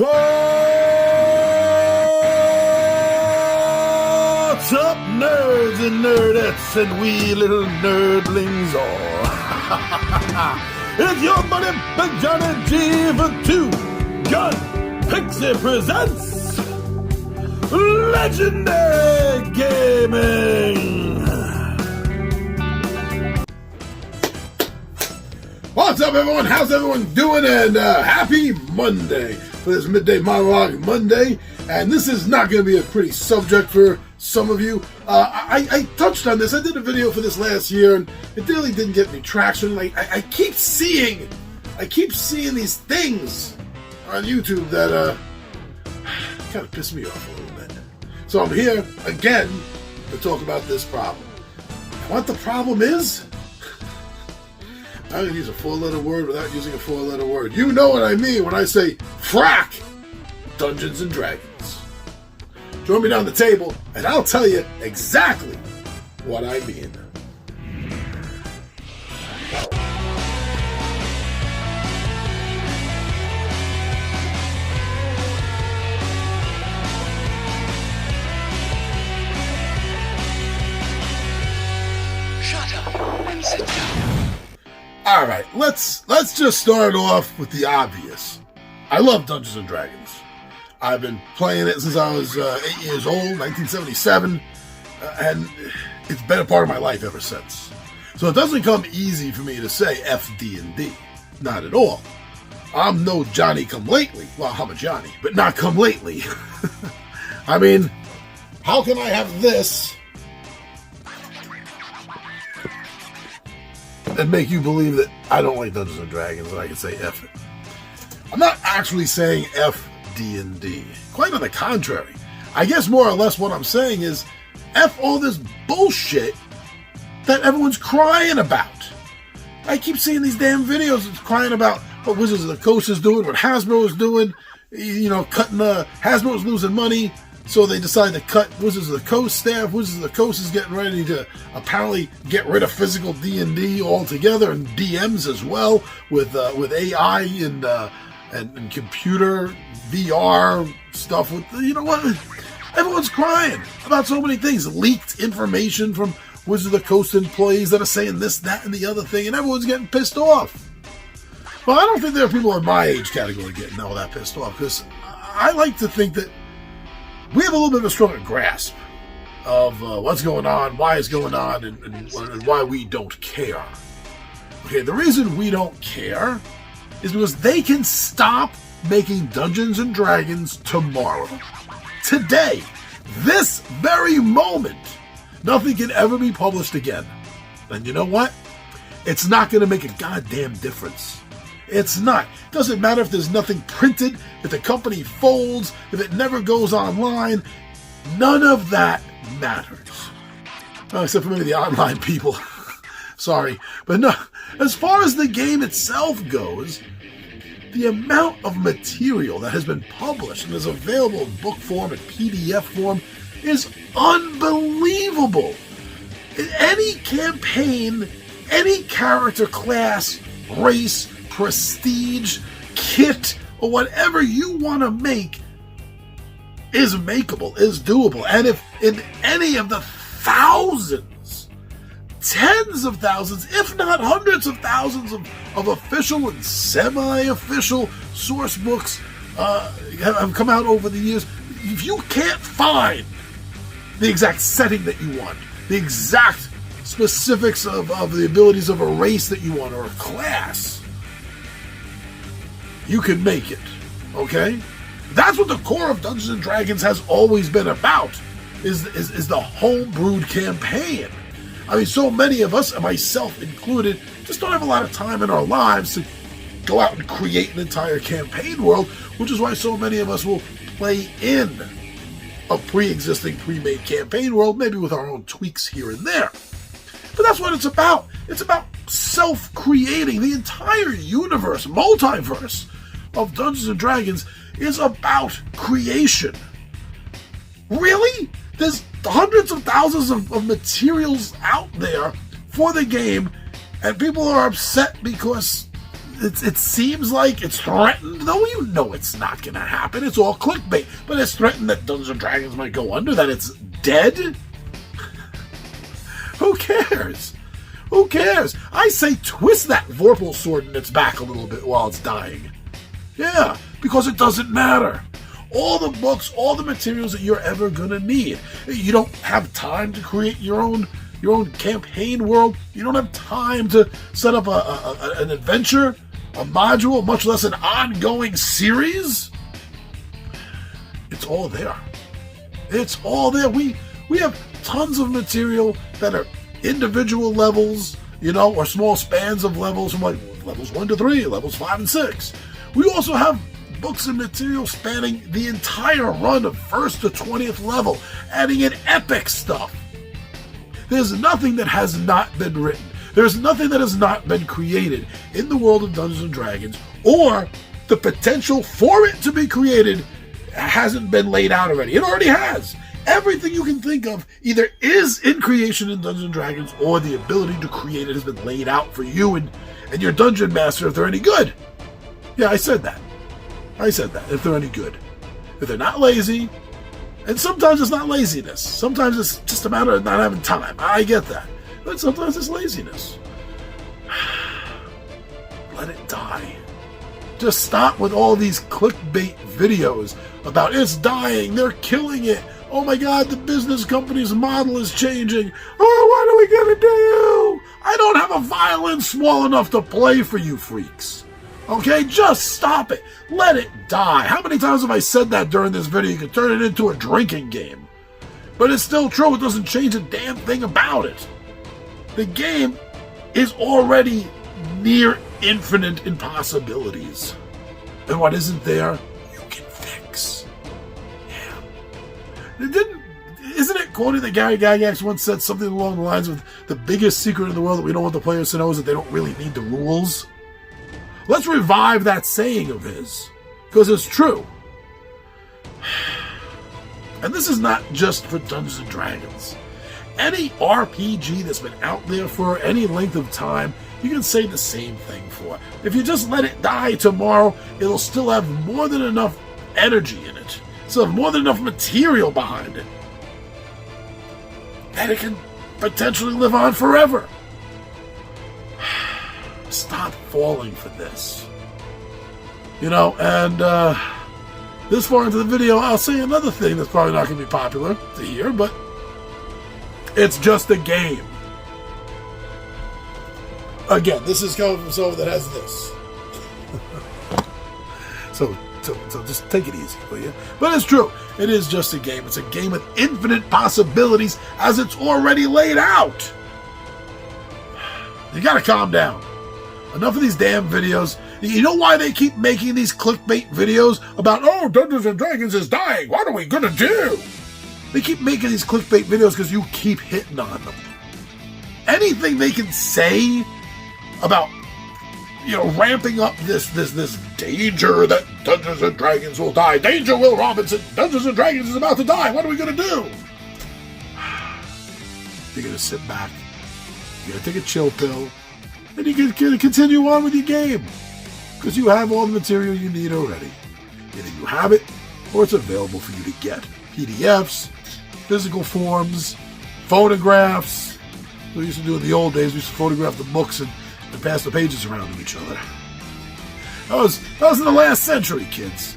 What's up, nerds and nerdettes and wee little nerdlings all? It's your buddy Big Johnny G for Two Gun Pixie presents Legendary Gaming. What's up, everyone? How's everyone doing? And happy Monday for this Midday Monologue Monday. And this is not going to be a pretty subject for some of you. I touched on this. I did a video for this last year, and it really didn't get me traction. I keep seeing these things on YouTube that kind of piss me off a little bit. So I'm here again to talk about this problem. And what the problem is? I can use a four-letter word without using a four-letter word. You know what I mean when I say frack Dungeons and Dragons. Join me down the table, and I'll tell you exactly what I mean. Shut up and sit down. All right, let's just start off with the obvious. I love Dungeons and Dragons. I've been playing it since I was 8 years old, 1977, and it's been a part of my life ever since. So it doesn't come easy for me to say FD&D, not at all. I'm no Johnny come lately. Well, I'm a Johnny, but not come lately. I mean, how can I have this and make you believe that I don't like Dungeons and Dragons and I can say F it? I'm not actually saying F D&D. Quite on the contrary. I guess more or less what I'm saying is F all this bullshit that everyone's crying about. I keep seeing these damn videos that's crying about what Wizards of the Coast is doing, what Hasbro is doing, you know, cutting Hasbro's losing money, so they decide to cut Wizards of the Coast staff. Wizards of the Coast is getting ready to apparently get rid of physical D&D altogether, and DMs as well, with AI and computer VR stuff. With, you know what? Everyone's crying about so many things. Leaked information from Wizards of the Coast employees that are saying this, that, and the other thing, and everyone's getting pissed off. Well, I don't think there are people in my age category getting all that pissed off, because I like to think that we have a little bit of a stronger grasp of what's going on, why it's going on, and why we don't care. Okay, the reason we don't care is because they can stop making Dungeons and Dragons tomorrow. Today, this very moment, nothing can ever be published again. And you know what? It's not going to make a goddamn difference. It's not. It doesn't matter if there's nothing printed, if the company folds, if it never goes online. None of that matters. Well, except for maybe the online people. Sorry. But no, as far as the game itself goes, the amount of material that has been published and is available in book form and PDF form is unbelievable. In any campaign, any character class, race, prestige, kit, or whatever you want to make is makeable, is doable. And if in any of the thousands, tens of thousands, if not hundreds of thousands of official and semi-official source books have come out over the years, if you can't find the exact setting that you want, the exact specifics of the abilities of a race that you want or a class, you can make it, okay? That's what the core of Dungeons and Dragons has always been about, is the homebrewed campaign. I mean, so many of us, and myself included, just don't have a lot of time in our lives to go out and create an entire campaign world, which is why so many of us will play in a pre-existing, pre-made campaign world, maybe with our own tweaks here and there. But that's what it's about. It's about self-creating. The entire universe, multiverse of Dungeons and Dragons is about creation. Really? There's hundreds of thousands of materials out there for the game, and people are upset because it seems like it's threatened, though you know it's not going to happen. It's all clickbait. But it's threatened that Dungeons and Dragons might go under, that it's dead. Who cares? Who cares? I say twist that Vorpal sword in its back a little bit while it's dying. Yeah, because it doesn't matter. All the books, all the materials that you're ever going to need. You don't have time to create your own campaign world. You don't have time to set up an adventure, a module, much less an ongoing series. It's all there. It's all there. We have tons of material that are individual levels, or small spans of levels from like levels 1 to 3, levels 5 and 6. We also have books and material spanning the entire run of 1st to 20th level, adding in epic stuff. There's nothing that has not been written. There's nothing that has not been created in the world of Dungeons and Dragons, or the potential for it to be created hasn't been laid out already. It already has. Everything you can think of either is in creation in Dungeons & Dragons, or the ability to create it has been laid out for you and your dungeon master if they're any good. Yeah, I said that. If they're any good. If they're not lazy, and sometimes it's not laziness. Sometimes it's just a matter of not having time. I get that. But sometimes it's laziness. Let it die. Just stop with all these clickbait videos about it's dying, they're killing it. Oh my God, the business company's model is changing. Oh, what are we gonna do? I don't have a violin small enough to play for you freaks. Okay, just stop it. Let it die. How many times have I said that during this video? You could turn it into a drinking game. But it's still true. It doesn't change a damn thing about it. The game is already near infinite in possibilities. And what isn't there, you can fix. Isn't it quoted that Gary Gygax once said something along the lines of the biggest secret in the world that we don't want the players to know is that they don't really need the rules? Let's revive that saying of his, because it's true. And this is not just for Dungeons & Dragons. Any RPG that's been out there for any length of time, you can say the same thing for. If you just let it die tomorrow, it'll still have more than enough energy in it. Still have more than enough material behind it. And it can potentially live on forever. Stop falling for this. And this far into the video, I'll say another thing that's probably not going to be popular to hear, but it's just a game. Again, this is coming from someone that has this. So just take it easy, will you? But it's true. It is just a game. It's a game with infinite possibilities as it's already laid out. You gotta calm down. Enough of these damn videos. You know why they keep making these clickbait videos about, oh, Dungeons and Dragons is dying, what are we gonna do? They keep making these clickbait videos because you keep hitting on them. Anything they can say about, ramping up this danger that Dungeons and Dragons will die. Danger, Will Robinson! Dungeons and Dragons is about to die! What are we gonna do? You're gonna sit back, you're gonna take a chill pill, and you're gonna continue on with your game. Because you have all the material you need already. Either you have it, or it's available for you to get. PDFs, physical forms, photographs. We used to do in the old days, we used to photograph the books and pass the pages around to each other. That was in the last century, kids.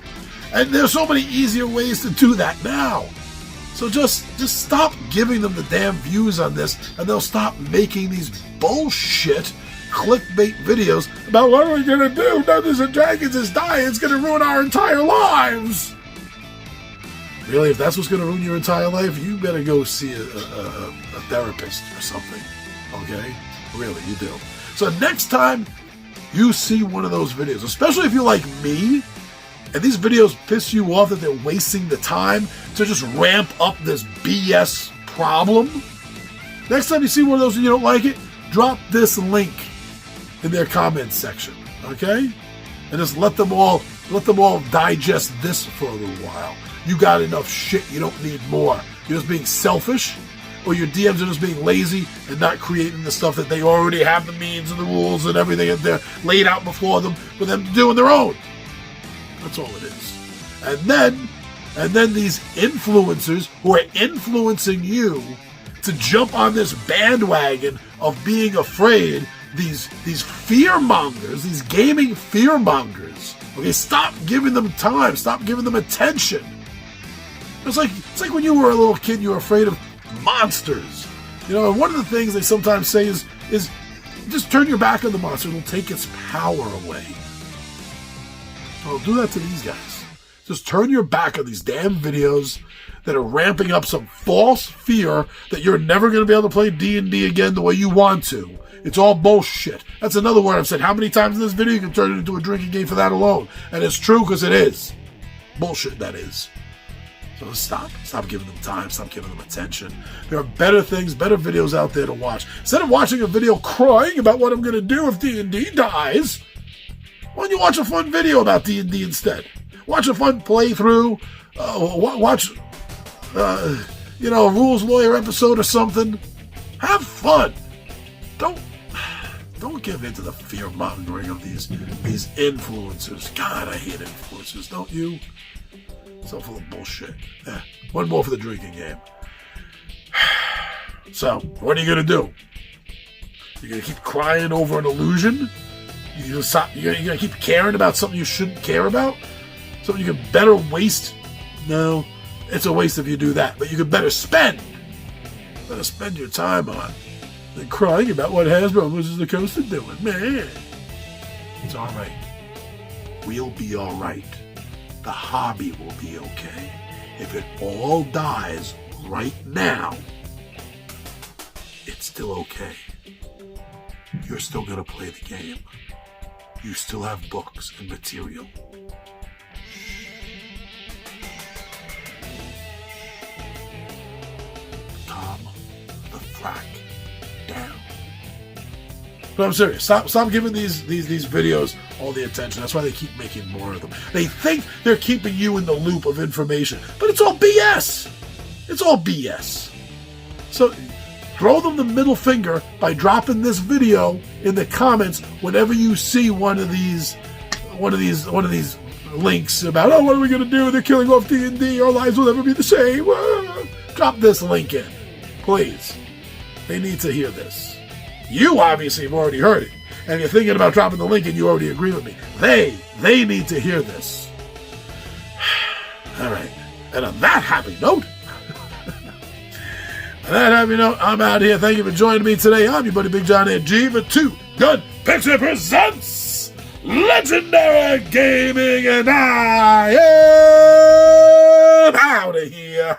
And there's so many easier ways to do that now. So just stop giving them the damn views on this, and they'll stop making these bullshit clickbait videos about what are we gonna do? Dungeons and Dragons is dying. It's gonna ruin our entire lives. Really, if that's what's gonna ruin your entire life, you better go see a therapist or something. Okay? Really, you do. So next time you see one of those videos, especially if you're like me, and these videos piss you off that they're wasting the time to just ramp up this BS problem, next time you see one of those and you don't like it, drop this link in their comments section, okay? And just let them all digest this for a little while. You got enough shit, you don't need more. You're just being selfish, or your DMs are just being lazy and not creating the stuff that they already have the means and the rules and everything that they're laid out before them for them to do on their own. That's all it is. And then these influencers who are influencing you to jump on this bandwagon of being afraid, these fearmongers, these gaming fearmongers. Okay, stop giving them time, stop giving them attention. It's like when you were a little kid, you were afraid of monsters. You know, and one of the things they sometimes say is just turn your back on the monster, it'll take its power away. Well, do that to these guys. Just turn your back on these damn videos that are ramping up some false fear that you're never going to be able to play D&D again the way you want to. It's all bullshit. That's another word I've said how many times in this video. You can turn it into a drinking game for that alone. And it's true because it is. Bullshit, that is. So stop. Stop giving them time. Stop giving them attention. There are better things, better videos out there to watch. Instead of watching a video crying about what I'm going to do if D&D dies, why don't you watch a fun video about D&D instead? Watch a fun playthrough. Watch, a Rules Lawyer episode or something. Have fun. Don't give in to the fear-mongering of these influencers. God, I hate influencers, don't you? It's all full of bullshit. One more for the drinking game. So, what are you going to do? You're going to keep crying over an illusion? You're going to keep caring about something you shouldn't care about? Something you could better waste? No, it's a waste if you do that. But you could better spend. Better spend your time on than crying about what Hasbro was the coast of doing. Man, it's all right. We'll be all right. The hobby will be okay. If it all dies right now, it's still okay. You're still going to play the game. You still have books and material. Calm the frack down. But I'm serious. Stop giving these videos all the attention. That's why they keep making more of them. They think they're keeping you in the loop of information, but it's all BS. It's all BS. So throw them the middle finger by dropping this video in the comments whenever you see one of these links about, oh, what are we going to do? They're killing off D&D. Our lives will never be the same. Drop this link in, please. They need to hear this. You obviously have already heard it. And if you're thinking about dropping the link and you already agree with me, they need to hear this. All right. And on that happy note, I'm out here. Thank you for joining me today. I'm your buddy Big John and G for Two Gun Picture presents Legendary Gaming, and I am out of here.